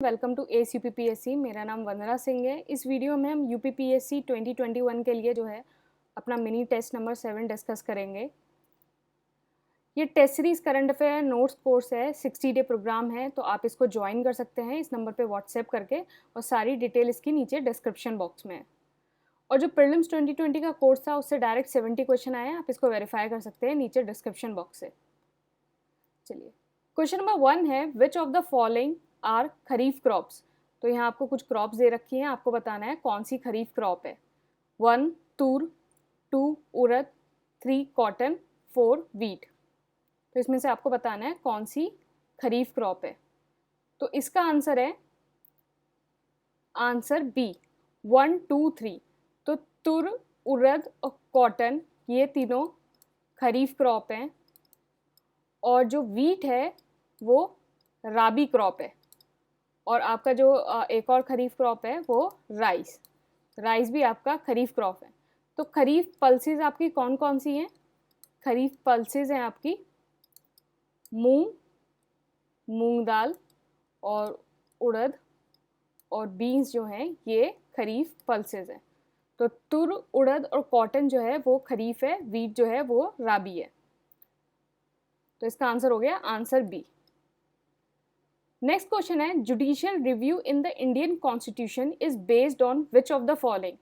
Welcome to S UPPSC. मेरा नाम वंदना सिंह है। इस वीडियो में हम यूपीपीएससी 2021 के लिए जो है अपना मिनी टेस्ट नंबर 7 डिस्कस करेंगे। ये test series current affair notes course है, 60 डे प्रोग्राम है, तो आप इसको ज्वाइन कर सकते हैं इस नंबर पे व्हाट्सएप करके, और सारी डिटेल इसकी नीचे डिस्क्रिप्शन बॉक्स में है। और जो प्रीलिम्स 2020 का कोर्स था उससे डायरेक्ट 70 क्वेश्चन आए हैं, आप इसको वेरीफाई कर सकते हैं नीचे डिस्क्रिप्शन बॉक्स से। चलिए, क्वेश्चन नंबर 1 है, which of the following are kharif crops. तो यहाँ आपको कुछ क्रॉप्स दे रखी हैं, आपको बताना है कौन सी खरीफ क्रॉप है। 1 तूर, 2 उड़द, 3 कॉटन, 4 वीट। तो इसमें से आपको बताना है कौन सी खरीफ क्रॉप है। तो इसका आंसर है आंसर बी 1 2 3। तो तुर, उड़द और कॉटन ये तीनों खरीफ क्रॉप हैं, और जो वीट है वो राबी क्रॉप है। और आपका जो एक और खरीफ क्रॉप है वो राइस भी आपका खरीफ क्रॉप है। तो खरीफ पल्सेस आपकी कौन कौन सी हैं? खरीफ पल्सेस हैं आपकी मूंग दाल और उड़द और बीन्स जो हैं ये खरीफ पल्सेस हैं। तो तुर, उड़द और कॉटन जो है वो खरीफ है, वीट जो है वो राबी है। तो इसका आंसर हो गया आंसर बी। नेक्स्ट क्वेश्चन है, judicial review in the Indian constitution is based on which of the following.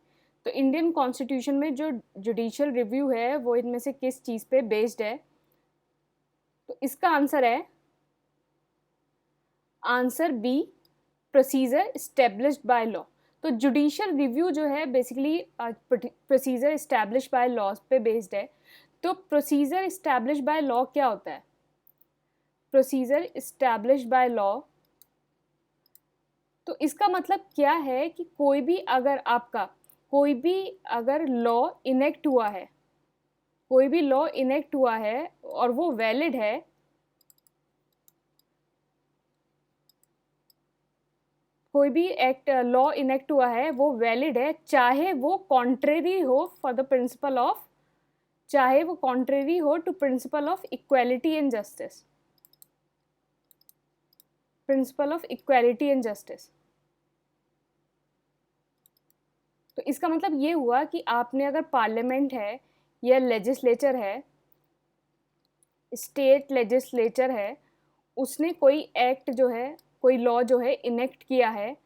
तो इंडियन कॉन्स्टिट्यूशन में जो जुडिशियल रिव्यू है वो इनमें से किस चीज़ पे बेस्ड है? तो इसका आंसर है answer B, procedure established by law. तो जुडिशियल रिव्यू जो है basically procedure establish by laws पे बेस्ड है। तो प्रोसीजर इस्टेब्लिश बाय लॉ क्या होता है? प्रोसीजर इस्टेब्लिश बाय लॉ, तो इसका मतलब क्या है कि कोई भी अगर लॉ इनेक्ट हुआ है, कोई भी लॉ इनेक्ट हुआ है और वो वैलिड है, कोई भी लॉ इनेक्ट हुआ है वो वैलिड है, चाहे वो कॉन्ट्रेरी हो to principle of equality and justice. Principle of equality and justice. तो इसका मतलब ये हुआ कि आपने अगर पार्लियामेंट है या लेजिस्लेचर है, स्टेट लेजिस्लेचर है, उसने कोई एक्ट जो है, कोई लॉ जो है इनेक्ट किया है,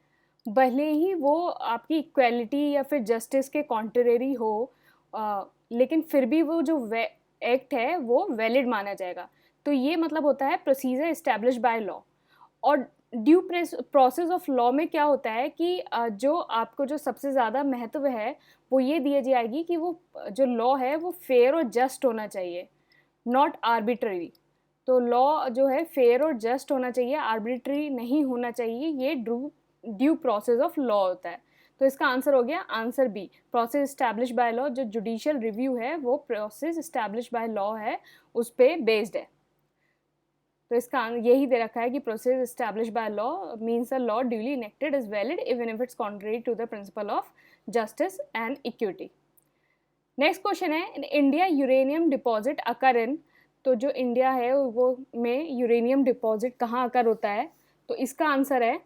भले ही वो आपकी इक्वालिटी या फिर जस्टिस के कॉन्ट्रेरी हो, लेकिन फिर भी वो जो एक्ट है वो वैलिड माना जाएगा। तो ये मतलब होता है प्रोसीजर इस्टेब्लिश बाय लॉ। और ड्यू प्रोसेस ऑफ लॉ में क्या होता है कि जो आपको जो सबसे ज़्यादा महत्व है वो ये दिया जाएगी कि वो जो लॉ है वो फेयर और जस्ट होना चाहिए, नॉट आर्बिट्ररी। तो लॉ जो है फेयर और जस्ट होना चाहिए, आर्बिट्ररी नहीं होना चाहिए। ये ड्यू प्रोसेस ऑफ लॉ होता है। तो इसका आंसर हो गया answer B, process establish by law. जो जुडिशियल रिव्यू है वो प्रोसेस इस्टेब्लिश बाय लॉ है, उस पर बेस्ड है। तो इसका यही दे रखा है कि process establish by law means a law duly enacted is valid even if it's contrary to the principle of justice and equity. Next question है, in India uranium deposit occur in. तो जो इंडिया है वो में uranium deposit कहाँ अकर होता है? तो इसका आंसर है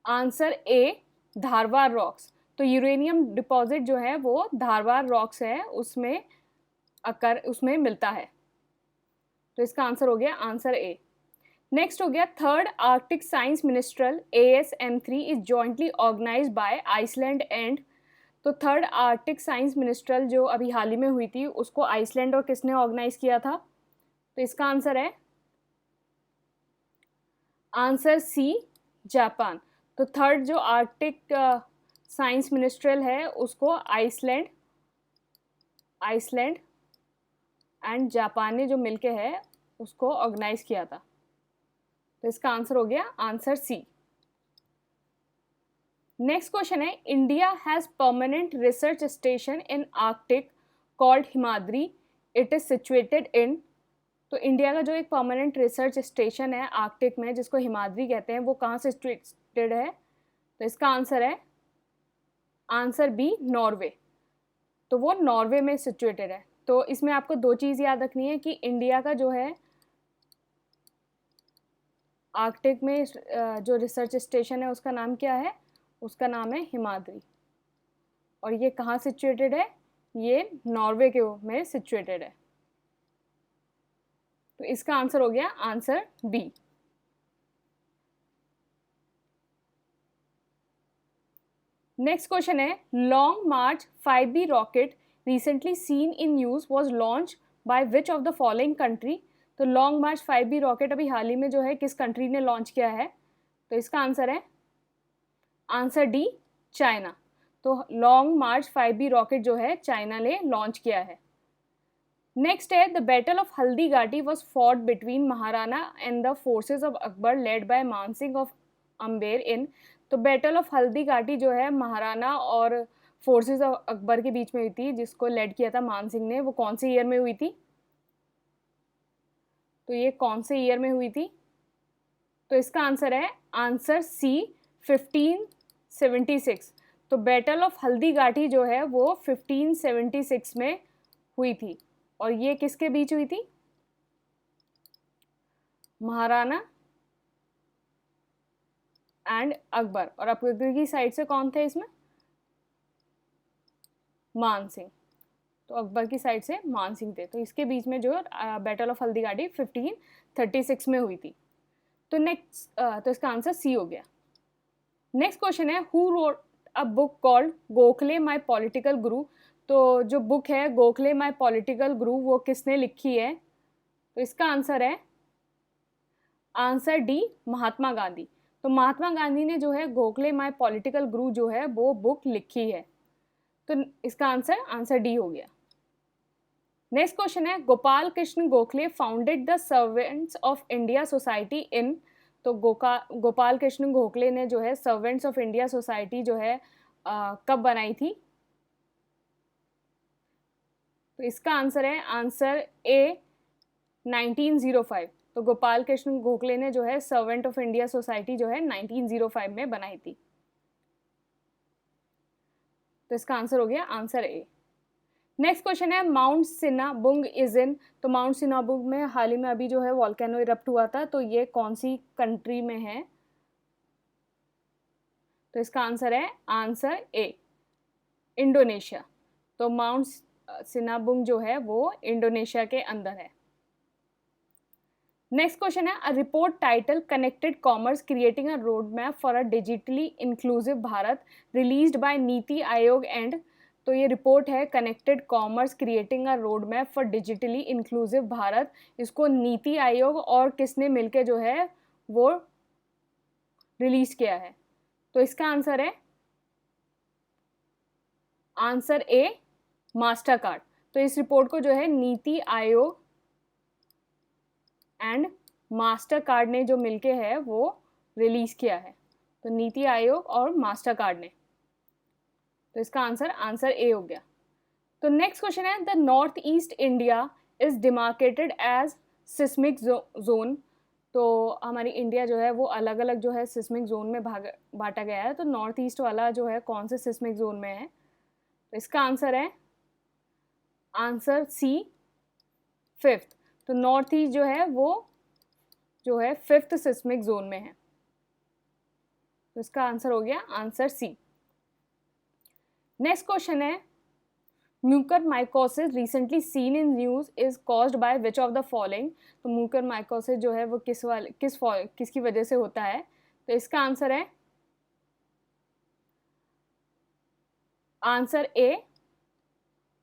आंसर ए, धारवाड़ रॉक्स। तो यूरेनियम डिपॉजिट जो है वो धारवाड़ रॉक्स है, उसमें मिलता है। तो इसका आंसर हो गया आंसर ए। नेक्स्ट हो गया, third Arctic science ministerial ASM3 is jointly organized by Iceland and. तो थर्ड आर्कटिक साइंस मिनिस्ट्रल जो अभी हाल ही में हुई थी उसको आइसलैंड और किसने ऑर्गेनाइज किया था? तो इसका आंसर है आंसर सी, जापान। तो थर्ड जो आर्कटिक साइंस मिनिस्ट्रल है उसको आइसलैंड एंड जापान ने जो मिलके है उसको ऑर्गेनाइज किया था। तो इसका आंसर हो गया आंसर सी। नेक्स्ट क्वेश्चन है, India has permanent research station in Arctic called Himadri, it is situated in. तो इंडिया का जो एक परमानेंट रिसर्च स्टेशन है आर्कटिक में जिसको हिमाद्री कहते हैं, वो कहाँ से सिचुएटेड है? तो इसका आंसर है आंसर बी, नॉर्वे। तो वो नॉर्वे में सिचुएटेड है। तो इसमें आपको दो चीज़ याद रखनी है कि इंडिया का जो है आर्कटिक में जो रिसर्च स्टेशन है उसका नाम क्या है? उसका नाम है हिमाद्री। और ये कहाँ सिचुएटेड है? ये नॉर्वे के में सिचुएटेड है। तो इसका आंसर हो गया आंसर बी। नेक्स्ट क्वेश्चन है, long March 5B rocket recently seen in news was launch by which of the following country? तो लॉन्ग मार्च 5B रॉकेट अभी हाल ही में जो है किस कंट्री ने लॉन्च किया है? तो इसका आंसर है आंसर डी, चाइना। तो लॉन्ग मार्च 5B रॉकेट जो है चाइना ने लॉन्च किया है। नेक्स्ट है, the battle of Haldi Ghati was fought between Maharana and the forces of Akbar led by Mansingh of Amber in. तो बैटल ऑफ हल्दी घाटी जो है महाराणा और फोर्सेज ऑफ अकबर के बीच में हुई थी, जिसको लेड किया था मानसिंह ने। वो कौन से ईयर में हुई थी? तो ये कौन से ईयर में हुई थी? तो इसका आंसर है आंसर सी, 1576। तो बैटल ऑफ हल्दी घाटी जो है वो 1576 में हुई थी। और ये किसके बीच हुई थी? महाराणा एंड अकबर। और अकबर की साइड से कौन थे इसमें? मान सिंह। तो अकबर की साइड से मान सिंह थे। तो इसके बीच में जो बैटल ऑफ हल्दी घाटी 1536 में हुई थी। तो नेक्स्ट तो इसका आंसर सी हो गया। नेक्स्ट क्वेश्चन है, who wrote a book called Gokhale my political गुरु? तो जो बुक है गोखले माई पॉलिटिकल गुरु वो किसने लिखी है? तो इसका आंसर है आंसर डी, महात्मा गांधी। तो महात्मा गांधी ने जो है गोखले माई पॉलिटिकल गुरु जो है वो बुक लिखी है। तो इसका आंसर आंसर डी हो गया। नेक्स्ट क्वेश्चन है, Gopal Krishna Gokhale founded the servants of India society in. तो गोपाल कृष्ण गोखले ने जो है सर्वेंट्स ऑफ इंडिया सोसाइटी जो है कब बनाई थी? तो इसका आंसर है आंसर ए, 1905। तो गोपाल कृष्ण गोखले ने जो है सर्वेंट ऑफ इंडिया सोसाइटी जो है 1905 में बनाई थी। तो इसका आंसर हो गया आंसर ए। नेक्स्ट क्वेश्चन है, माउंट सिनाबुंग इज इन। तो माउंट सिनाबुंग में हाल ही में अभी जो है वॉल्केनो इरप्ट हुआ था। तो ये कौन सी कंट्री में है? तो इसका आंसर है आंसर ए, इंडोनेशिया। तो माउंट सिनाबुंग जो है वो इंडोनेशिया के अंदर है। नेक्स्ट क्वेश्चन है, a report title connected commerce creating a road map for a digitally inclusive Bharat released by NITI Aayog and. तो ये रिपोर्ट है connected commerce creating a road map for digitally inclusive Bharat. इसको नीति आयोग और किसने मिलकर जो है वो रिलीज किया है? तो इसका आंसर है आंसर ए, मास्टर कार्ड। तो इस रिपोर्ट को जो है NITI Aayog and master card ने जो मिलके है वो रिलीज किया है। तो नीति आयोग और मास्टर कार्ड ने। तो इसका आंसर आंसर ए हो गया। तो नेक्स्ट क्वेश्चन है, the north east India is demarcated as seismic zone. तो हमारी इंडिया जो है वो अलग अलग जो है सिस्मिक जोन में बांटा गया है। तो नॉर्थ ईस्ट वाला जो है कौन से सिस्मिक जोन में है? तो इसका आंसर है आंसर सी, 5th। तो नॉर्थ ईस्ट जो है वो जो है 5th सिस्मिक जोन में है। तो इसका आंसर हो गया आंसर सी। नेक्स्ट क्वेश्चन है, mucormycosis recently seen in news is caused by which of the following? तो म्यूकरमाइकोसिस जो है वो किसकी वजह से होता है? तो इसका आंसर है आंसर ए,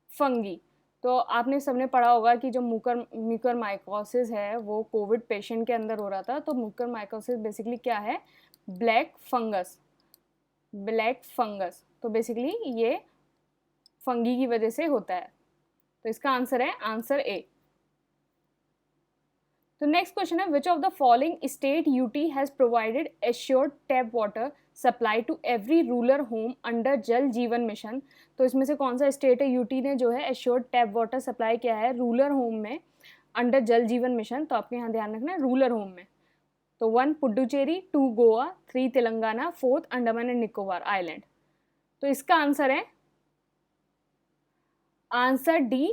फंगी। तो आपने सबने पढ़ा होगा कि जो म्यूकरमाइकोसिस है वो कोविड पेशेंट के अंदर हो रहा था। तो म्यूकरमाइकोसिस बेसिकली क्या है? Black fungus. ब्लैक फंगस तो बेसिकली ये फंगी की वजह से होता है। तो इसका आंसर है आंसर ए। तो नेक्स्ट क्वेश्चन है, which of the following state UT has provided assured tap water supply to every rural home under Jal Jeevan mission? तो इसमें से कौन सा स्टेट है यूटी ने जो है एश्योर्ड टैप वाटर सप्लाई किया है रूरल होम में अंडर जल जीवन मिशन? तो आपके यहाँ ध्यान रखना है रूरल होम में। तो 1 पुडुचेरी, 2 गोवा, 3 तेलंगाना, 4 अंडमान एंड निकोबार आइलैंड। तो इसका आंसर है आंसर डी,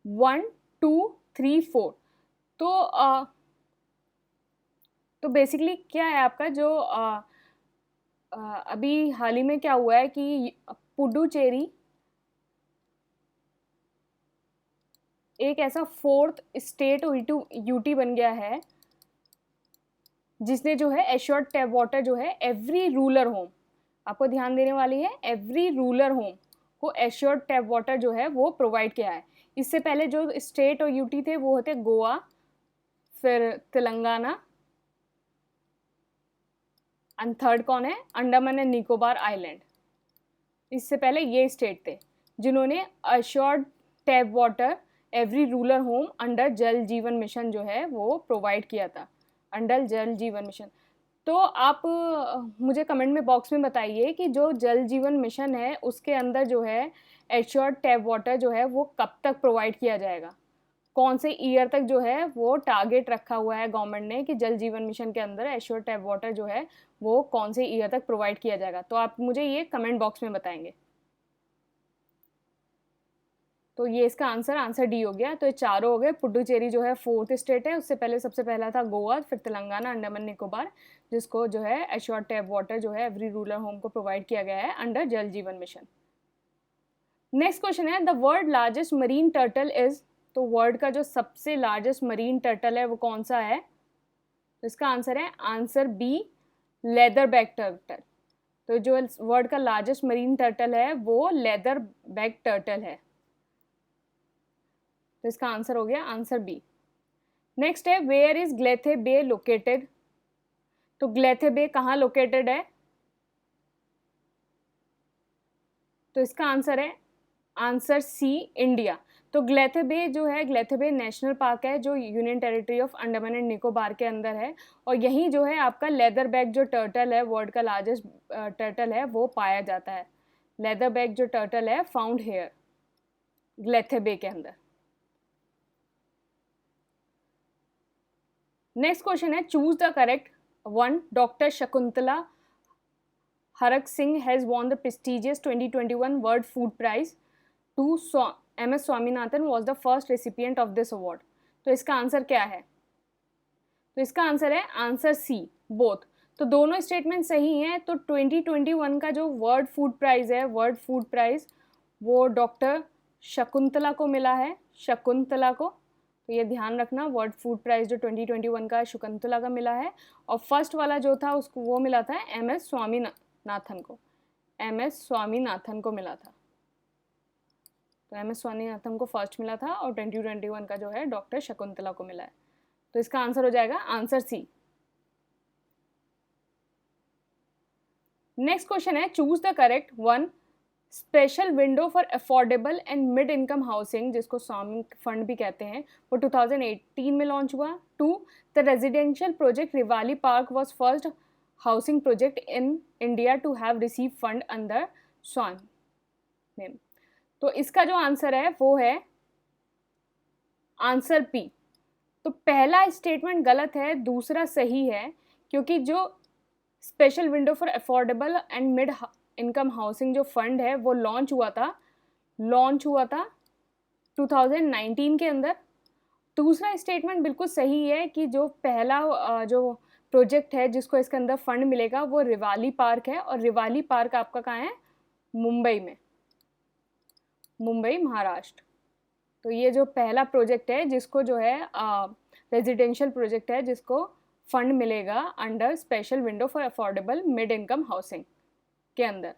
1, 2, 3, 4। तो तो बेसिकली क्या है आपका जो अभी हाल ही में क्या हुआ है कि पुडुचेरी एक ऐसा 4th स्टेट यूटी बन गया है जिसने जो है एश्योर्ड टैप वाटर जो है एवरी रूरल होम, आपको ध्यान देने वाली है, एवरी रूरल होम को एश्योर्ड टैप वाटर जो है वो प्रोवाइड किया है। इससे पहले जो स्टेट और यूटी थे वो होते गोवा, फिर तेलंगाना, एंड थर्ड कौन है, अंडमान एंड निकोबार आइलैंड। इससे पहले ये स्टेट थे जिन्होंने assured tap water every rural home under Jal Jeevan mission जो है वो प्रोवाइड किया था, अंडर जल जीवन मिशन। तो आप मुझे कमेंट में बॉक्स में बताइए कि जो जल जीवन मिशन है उसके अंदर जो है एश्योर्ड टैप वाटर जो है वो कब तक प्रोवाइड किया जाएगा, कौन से ईयर तक जो है वो टारगेट रखा हुआ है गवर्नमेंट ने कि जल जीवन मिशन के अंदर एश्योर्ड टैप वाटर जो है वो कौन से ईयर तक प्रोवाइड किया जाएगा। तो आप मुझे ये कमेंट बॉक्स में बताएंगे। तो ये इसका आंसर डी हो गया। तो ये चारों हो गए। पुडुचेरी जो है 4th स्टेट है, उससे पहले सबसे पहला था गोवा, फिर तेलंगाना, अंडमान निकोबार, जिसको जो है एश्योर्ड टैप वाटर जो है एवरी रूरल होम को प्रोवाइड किया गया है under Jal Jeevan mission. Next question है, the world largest marine turtle is, तो वर्ल्ड का जो सबसे लार्जेस्ट मरीन टर्टल है वो कौन सा है, तो इसका आंसर है answer B, leather back turtle. तो जो वर्ल्ड का लार्जेस्ट मरीन टर्टल है वो लेदर बैक टर्टल है, तो इसका आंसर हो गया आंसर बी। नेक्स्ट है, वेयर इज ग्लेथे बे लोकेटेड, तो ग्लेथे बे कहाँ लोकेटेड है, तो इसका आंसर है आंसर सी, इंडिया। तो ग्लेथे बे जो है, ग्लेथे बे नेशनल पार्क है जो union territory of Andaman and Nicobar के अंदर है, और यहीं जो है आपका लेदर बैक जो टर्टल है, वर्ल्ड का लार्जेस्ट टर्टल है, वो पाया जाता है। लेदर बैक जो टर्टल है फाउंड हेयर, ग्लेथे बे के अंदर। नेक्स्ट क्वेश्चन है, choose the correct one. Doctor Shakuntala Harak Singh has won the prestigious 2021 world food prize. Two MS Swaminathan was the first recipient of this award. तो इसका आंसर क्या है, तो इसका आंसर है आंसर सी, बोथ। तो दोनों स्टेटमेंट सही हैं। तो 2021 का जो वर्ल्ड फूड प्राइज है, वर्ल्ड फूड प्राइज वो डॉक्टर शकुंतला को मिला है, शकुंतला को। तो ये ध्यान रखना, वर्ल्ड फूड प्राइज जो 2021 का शकुंतला का मिला है, और फर्स्ट वाला जो था उसको वो मिला था MS स्वामीनाथन को, MS स्वामीनाथन को मिला था। तो MS स्वामीनाथन को फर्स्ट मिला था और 2021 का जो है डॉक्टर शकुंतला को मिला है। तो इसका आंसर हो जाएगा आंसर सी। नेक्स्ट क्वेश्चन है, choose the correct one. Special window for affordable and mid income housing, जिसको स्वामी फंड भी कहते हैं, वो 2018 में लॉन्च हुआ। Two, the residential project Rivali park was first housing project in India to have receive fund under स्वान name. तो इसका जो आंसर है वो है आंसर पी। तो पहला स्टेटमेंट गलत है, दूसरा सही है, क्योंकि जो special window for affordable and mid income housing जो फंड है वो लॉन्च हुआ था 2019 के अंदर। दूसरा स्टेटमेंट बिल्कुल सही है कि जो पहला जो प्रोजेक्ट है जिसको इसके अंदर फंड मिलेगा वो रिवाली पार्क है, और रिवाली पार्क आपका कहाँ है, मुंबई में, मुंबई महाराष्ट्र। तो ये जो पहला प्रोजेक्ट है जिसको जो है रेजिडेंशियल प्रोजेक्ट है जिसको फंड मिलेगा under special window for affordable mid income housing के अंदर।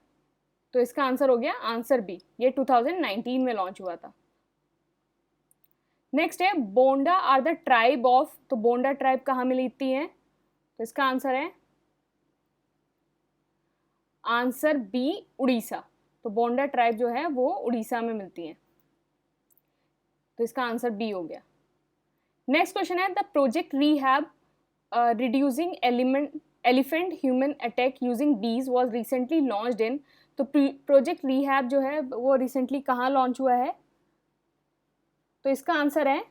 तो इसका आंसर हो गया आंसर बी, ये 2019 में लॉन्च हुआ था। नेक्स्ट है, बोंडा आर द ट्राइब ऑफ, तो बोंडा ट्राइब कहाँ मिलती है, तो इसका आंसर है आंसर बी, उड़ीसा। तो बोंडा ट्राइब जो है वो उड़ीसा में मिलती है, तो इसका आंसर बी हो गया। नेक्स्ट क्वेश्चन है, the project rehab reducing elephant human attack using बीज वॉज रिसेंटली लॉन्च्ड इन। तो प्रोजेक्ट रीहैब जो है वो रिसेंटली कहाँ लॉन्च हुआ है, तो इसका आंसर है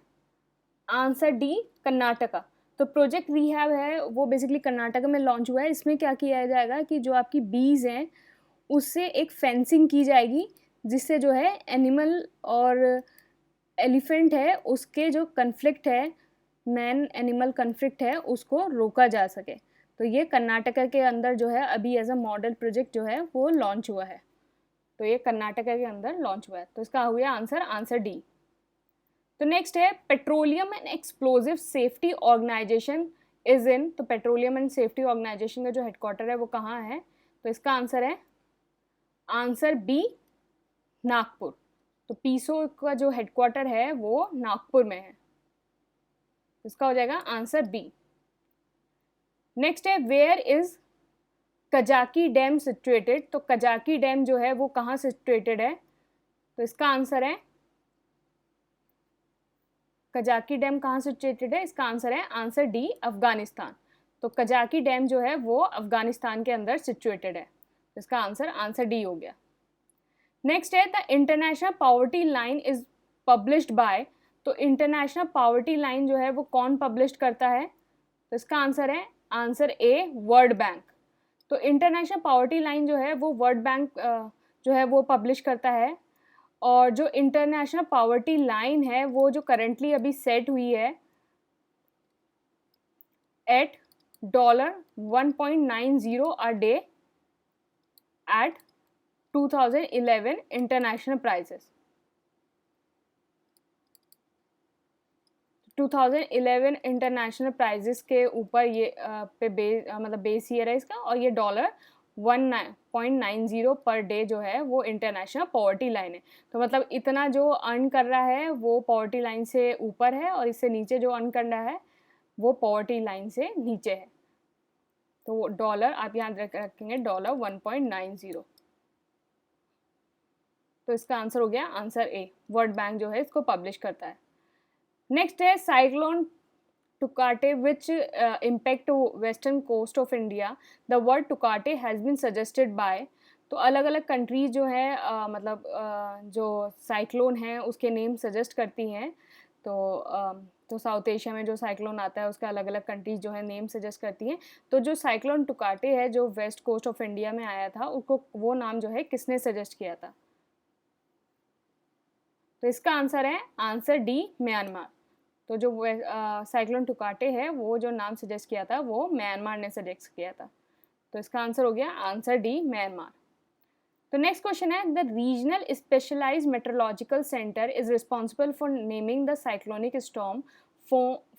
आंसर डी, कर्नाटका। तो प्रोजेक्ट रीहैब है वो बेसिकली कर्नाटक में लॉन्च हुआ है। इसमें क्या किया जाएगा कि जो आपकी बीज हैं उससे एक फेंसिंग की जाएगी, जिससे जो है एनिमल और एलिफेंट है उसके जो कन्फ्लिक्ट है मैन एनिमल कन्फ्लिक्ट है उसको रोका जा सके। तो ये कर्नाटका के अंदर जो है अभी एज अ मॉडल प्रोजेक्ट जो है वो लॉन्च हुआ है। तो ये कर्नाटका के अंदर लॉन्च हुआ है, तो इसका हो गया आंसर डी। तो नेक्स्ट है petroleum and explosive safety organization is in, तो पेट्रोलियम एंड सेफ्टी ऑर्गेनाइजेशन का जो हेडक्वार्टर है वो कहाँ है, तो इसका आंसर है आंसर बी नागपुर। तो पीसो का जो हेडक्वार्टर है वो नागपुर में है, इसका हो जाएगा आंसर बी। नेक्स्ट है वेयर इज कजाकी डैम सिचुएटेड, तो कजाकी डैम जो है वो कहाँ सिचुएटेड है, तो इसका आंसर है कजाकी डैम कहाँ सिचुएटेड है, इसका आंसर है आंसर डी अफगानिस्तान। तो कजाकी डैम जो है वो अफगानिस्तान के अंदर सिचुएटेड है, इसका आंसर डी हो गया। नेक्स्ट है the international poverty line is published by, तो इंटरनेशनल पॉवर्टी लाइन जो है वो कौन पब्लिश करता है, तो इसका आंसर है आंसर ए वर्ल्ड बैंक। तो इंटरनेशनल पॉवर्टी लाइन जो है वो वर्ल्ड बैंक जो है वो पब्लिश करता है, और जो इंटरनेशनल पॉवर्टी लाइन है वो जो करेंटली अभी सेट हुई है at $1.90 a day at 2011 international prices. 2011 international prices के ऊपर ये मतलब बेस ईयर है इसका, और ये $1.90 पर डे जो है वो इंटरनेशनल पॉवर्टी लाइन है। तो मतलब इतना जो अर्न कर रहा है वो पॉवर्टी लाइन से ऊपर है, और इससे नीचे जो अर्न कर रहा है वो पॉवर्टी लाइन से नीचे है। तो डॉलर आप यहाँ रखेंगे $1.90। तो इसका आंसर हो गया आंसर ए, वर्ल्ड बैंक जो है इसको पब्लिश करता है। नेक्स्ट है cyclone Tauktae which impact western coast of India, the word Tauktae has been suggested by, तो अलग अलग कंट्रीज जो है मतलब जो साइक्लोन है उसके नेम सजेस्ट करती हैं। तो साउथ एशिया में जो साइक्लोन आता है उसका अलग अलग कंट्रीज जो है नेम सजेस्ट करती हैं। तो जो साइक्लोन टुकाटे है जो वेस्ट कोस्ट ऑफ इंडिया में आया था उसको वो नाम जो है किसने सजेस्ट किया था, तो इसका आंसर है आंसर डी म्यांमार। तो जो साइक्लोन टुकाटे है वो जो नाम सजेस्ट किया था वो म्यांमार ने सजेस्ट किया था, तो इसका आंसर हो गया आंसर डी म्यांमार। तो नेक्स्ट क्वेश्चन है the regional specialized meteorological centre is responsible for naming the cyclonic storm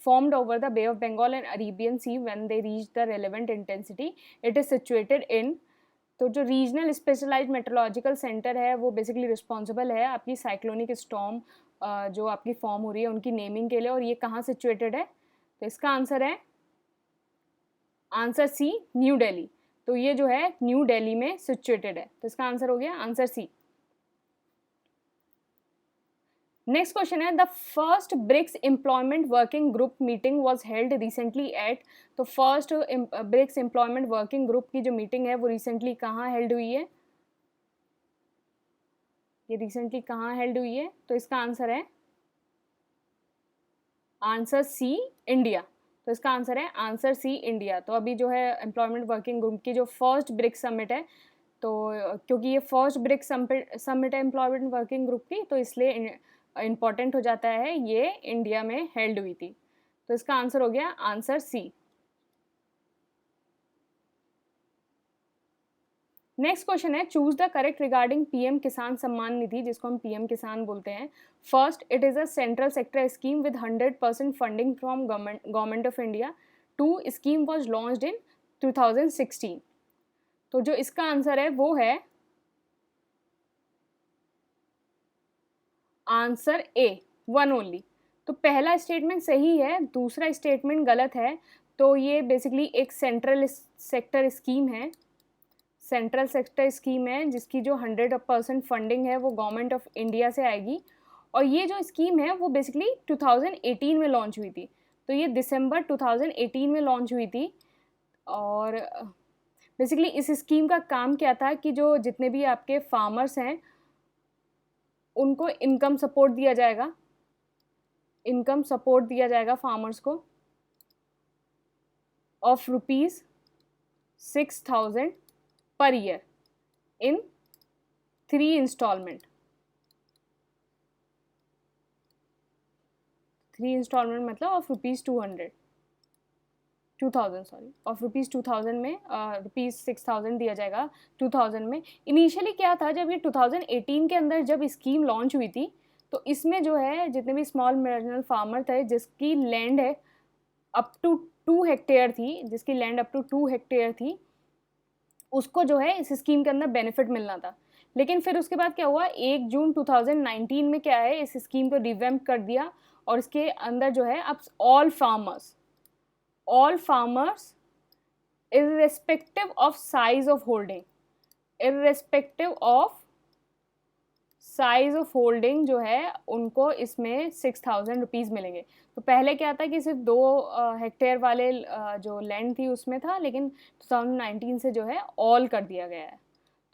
formed over the Bay of Bengal and Arabian Sea when they reach the relevant intensity. It is situated in, तो जो regional specialized meteorological centre है वो basically responsible है आपकी cyclonic storm जो आपकी form हो रही है उनकी नेमिंग के लिए, और ये कहाँ सिचुएटेड है, तो इसका आंसर है आंसर सी न्यू दिल्ली। तो ये जो है न्यू दिल्ली में सिचुएटेड है, तो इसका आंसर हो गया आंसर सी। नेक्स्ट क्वेश्चन है the first BRICS employment working group meeting was held recently at, तो first BRICS employment working group की जो मीटिंग है वो रिसेंटली कहाँ हेल्ड हुई है, ये रिसेंटली कहाँ हेल्ड हुई है, तो इसका आंसर है आंसर सी इंडिया। तो इसका आंसर है आंसर सी इंडिया। तो अभी जो है एम्प्लॉयमेंट वर्किंग ग्रुप की जो फर्स्ट ब्रिक्स समिट है, तो क्योंकि ये फर्स्ट ब्रिक्स समिट है एम्प्लॉयमेंट वर्किंग ग्रुप की, तो इसलिए इम्पॉर्टेंट हो जाता है ये इंडिया में हेल्ड हुई थी, तो इसका आंसर हो गया आंसर सी। नेक्स्ट क्वेश्चन है choose the correct regarding PM Kisan Samman Nidhi, जिसको हम पीएम किसान बोलते हैं। First, it is a central sector scheme with 100% funding from government of India. Two, scheme was launched in 2016। तो जो इसका आंसर है वो है आंसर ए, वन ओनली। तो पहला स्टेटमेंट सही है, दूसरा स्टेटमेंट गलत है। तो ये बेसिकली एक सेंट्रल सेक्टर स्कीम है, सेंट्रल सेक्टर स्कीम है जिसकी जो 100% फंडिंग है वो गवर्नमेंट ऑफ इंडिया से आएगी, और ये जो स्कीम है वो बेसिकली 2018 में लॉन्च हुई थी। तो ये दिसंबर 2018 में लॉन्च हुई थी, और बेसिकली इस स्कीम का काम क्या था कि जो जितने भी आपके फार्मर्स हैं उनको इनकम सपोर्ट दिया जाएगा, इनकम सपोर्ट दिया जाएगा फार्मर्स को of ₹6,000 per year in 3 installment. 3 installment मतलब ऑफ ₹2000 में ₹6,000 दिया जाएगा 2000 में। इनिशियली क्या था, जब ये 2018 के अंदर जब स्कीम लॉन्च हुई थी, तो इसमें जो है जितने भी स्मॉल मार्जिनल फार्मर थे जिसकी लैंड है अप टू 2 हेक्टेयर थी, जिसकी लैंड अप टू 2 हेक्टेयर थी, उसको जो है इस स्कीम के अंदर बेनिफिट मिलना था। लेकिन फिर उसके बाद क्या हुआ, 1 जून 2019 में क्या है, इस स्कीम को रिवैम्प कर दिया और इसके अंदर जो है अब all farmers irrespective of size of holding जो है उनको इसमें ₹6,000 मिलेंगे। तो पहले क्या था कि सिर्फ 2 हेक्टेयर वाले जो लैंड थी उसमें था, लेकिन 2019 से जो है ऑल कर दिया गया है,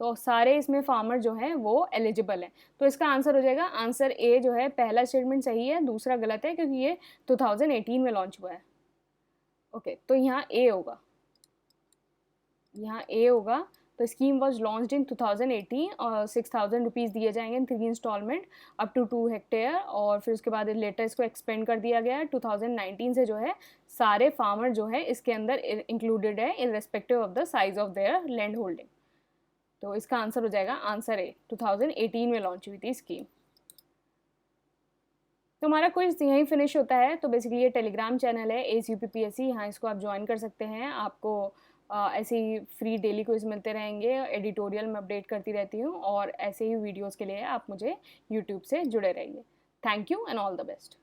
तो सारे इसमें फार्मर जो हैं वो एलिजिबल हैं। तो इसका आंसर हो जाएगा, आंसर ए जो है, पहला स्टेटमेंट सही है, दूसरा गलत है क्योंकि ये 2018 में लॉन्च हुआ है। ओके, तो यहाँ ए होगा। तो स्कीम वॉज लॉन्च्ड इन 2018 और ₹6,000 दिए जाएंगे इन 3 इंस्टॉलमेंट अप टू 2 हेक्टेयर, और फिर उसके बाद लेटर इसको एक्सपेंड कर दिया गया है। 2019 से जो है सारे फार्मर जो है इसके अंदर इंक्लूडेड है irrespective of the size of their land holding. तो इसका आंसर हो जाएगा आंसर ए, 2018 में लॉन्च हुई थी स्कीम। तो हमारा क्विज यहीं फिनिश होता है। तो बेसिकली ये टेलीग्राम चैनल है ACUPPSC, यहाँ इसको आप ज्वाइन कर सकते हैं। आपको ऐसे ही फ्री डेली क्विज मिलते रहेंगे, एडिटोरियल में अपडेट करती रहती हूँ, और ऐसे ही वीडियोस के लिए आप मुझे यूट्यूब से जुड़े रहिए। Thank you and all the best.